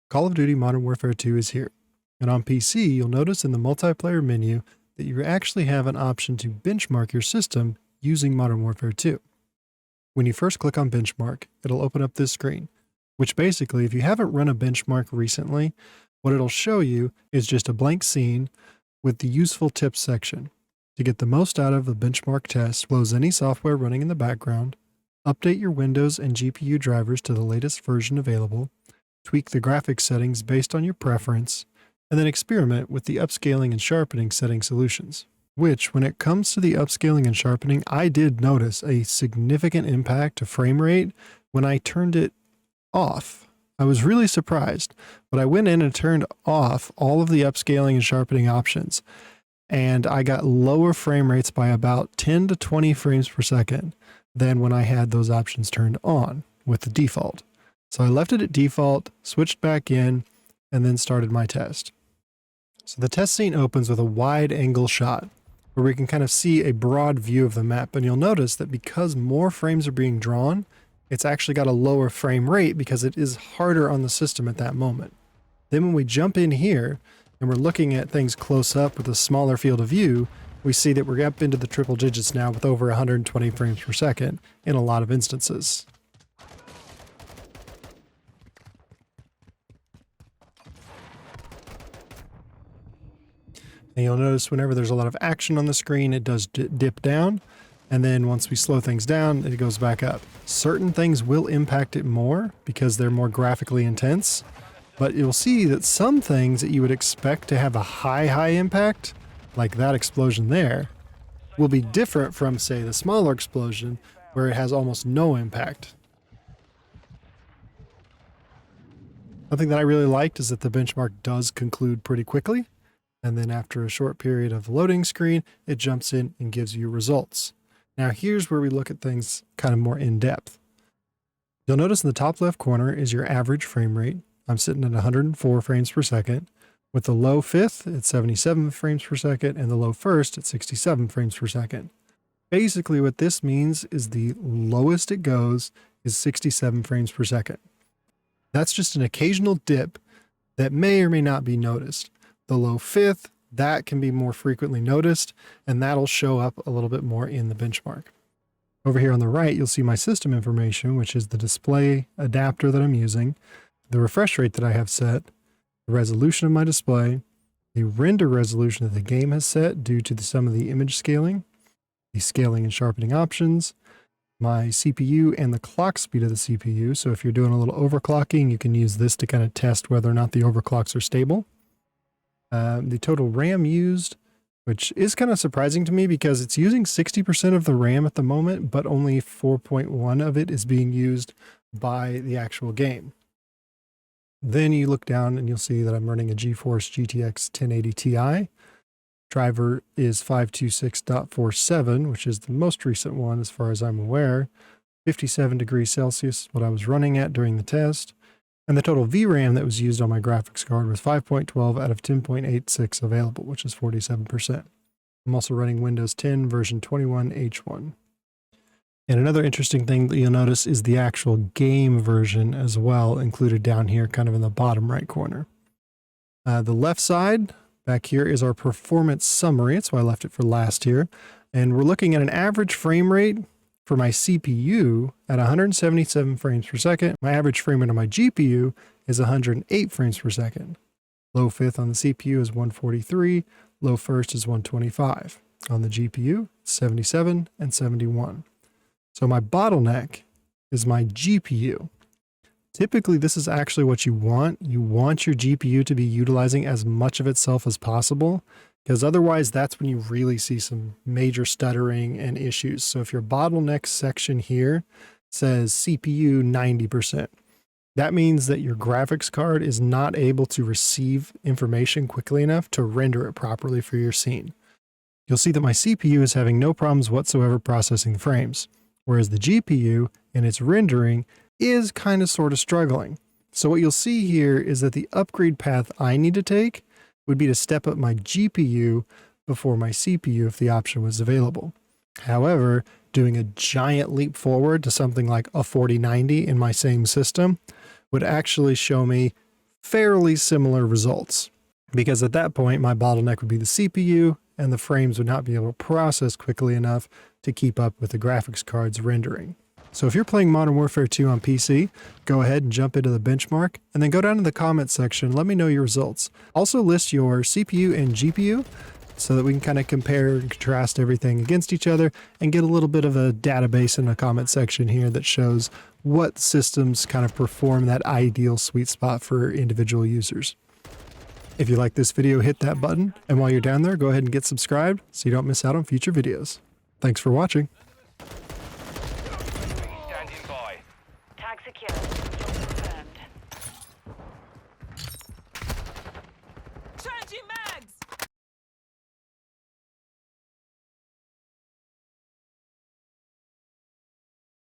Call of Duty Modern Warfare 2 is here, and on PC you'll notice in the multiplayer menu that you actually have an option to benchmark your system using Modern Warfare 2. When you first click on benchmark, it'll open up this screen, which basically, if you haven't run a benchmark recently, what it'll show you is just a blank scene with the useful tips section. To get the most out of the benchmark test, close any software running in the background, update your Windows and GPU drivers to the latest version available, tweak the graphics settings based on your preference, and then experiment with the upscaling and sharpening setting solutions. Which, when it comes to the upscaling and sharpening, I did notice a significant impact to frame rate when I turned it off. I was really surprised, but I went in and turned off all of the upscaling and sharpening options, and I got lower frame rates by about 10 to 20 frames per second than when I had those options turned on with the default. So I left it at default, switched back in, and then started my test. So the test scene opens with a wide angle shot where we can kind of see a broad view of the map, and you'll notice that because more frames are being drawn, it's actually got a lower frame rate because it is harder on the system at that moment. Then when we jump in here and we're looking at things close up with a smaller field of view, we see that we're up into the triple digits now with over 120 frames per second in a lot of instances. And you'll notice whenever there's a lot of action on the screen, it does dip down. And then once we slow things down, it goes back up. Certain things will impact it more because they're more graphically intense. But you'll see that some things that you would expect to have a high impact, like that explosion there, will be different from, say, the smaller explosion where it has almost no impact. Something that I really liked is that the benchmark does conclude pretty quickly. And then after a short period of loading screen, it jumps in and gives you results. Now here's where we look at things kind of more in depth. You'll notice in the top left corner is your average frame rate. I'm sitting at 104 frames per second. With the low fifth at 77 frames per second and the low first at 67 frames per second. Basically what this means is the lowest it goes is 67 frames per second. That's just an occasional dip that may or may not be noticed. The low fifth, that can be more frequently noticed, and that'll show up a little bit more in the benchmark. Over here on the right, you'll see my system information, which is the display adapter that I'm using, the refresh rate that I have set, the resolution of my display, the render resolution that the game has set due to some of the image scaling, the scaling and sharpening options, my CPU and the clock speed of the CPU. So if you're doing a little overclocking, you can use this to kind of test whether or not the overclocks are stable. The total RAM used, which is kind of surprising to me because it's using 60% of the RAM at the moment, but only 4.1 of it is being used by the actual game. Then you look down and you'll see that I'm running a GeForce GTX 1080 Ti. Driver is 526.47, which is the most recent one as far as I'm aware. 57 degrees Celsius, what I was running at during the test. And the total VRAM that was used on my graphics card was 5.12 out of 10.86 available, which is 47%. I'm also running Windows 10 version 21H1. And another interesting thing that you'll notice is the actual game version as well, included down here kind of in the bottom right corner. The left side back here is our performance summary. That's why I left it for last here. And we're looking at an average frame rate for my CPU at 177 frames per second. My average frame rate on my GPU is 108 frames per second. Low fifth on the CPU is 143. Low first is 125. On the GPU, 77 and 71. So my bottleneck is my GPU. Typically, this is actually what you want. You want your GPU to be utilizing as much of itself as possible, because otherwise that's when you really see some major stuttering and issues. So if your bottleneck section here says CPU 90%, that means that your graphics card is not able to receive information quickly enough to render it properly for your scene. You'll see that my CPU is having no problems whatsoever processing the frames, whereas the GPU in its rendering is kind of sort of struggling. So what you'll see here is that the upgrade path I need to take would be to step up my GPU before my CPU if the option was available. However, doing a giant leap forward to something like a 4090 in my same system would actually show me fairly similar results. Because at that point, my bottleneck would be the CPU, and the frames would not be able to process quickly enough to keep up with the graphics card's rendering. So if you're playing Modern Warfare 2 on PC, go ahead and jump into the benchmark, and then go down to the comment section, let me know your results. Also list your CPU and GPU, so that we can kind of compare and contrast everything against each other and get a little bit of a database in the comment section here that shows what systems kind of perform that ideal sweet spot for individual users. If you like this video, hit that button, and while you're down there, go ahead and get subscribed so you don't miss out on future videos. Thanks for watching. Standing by. Tag secure.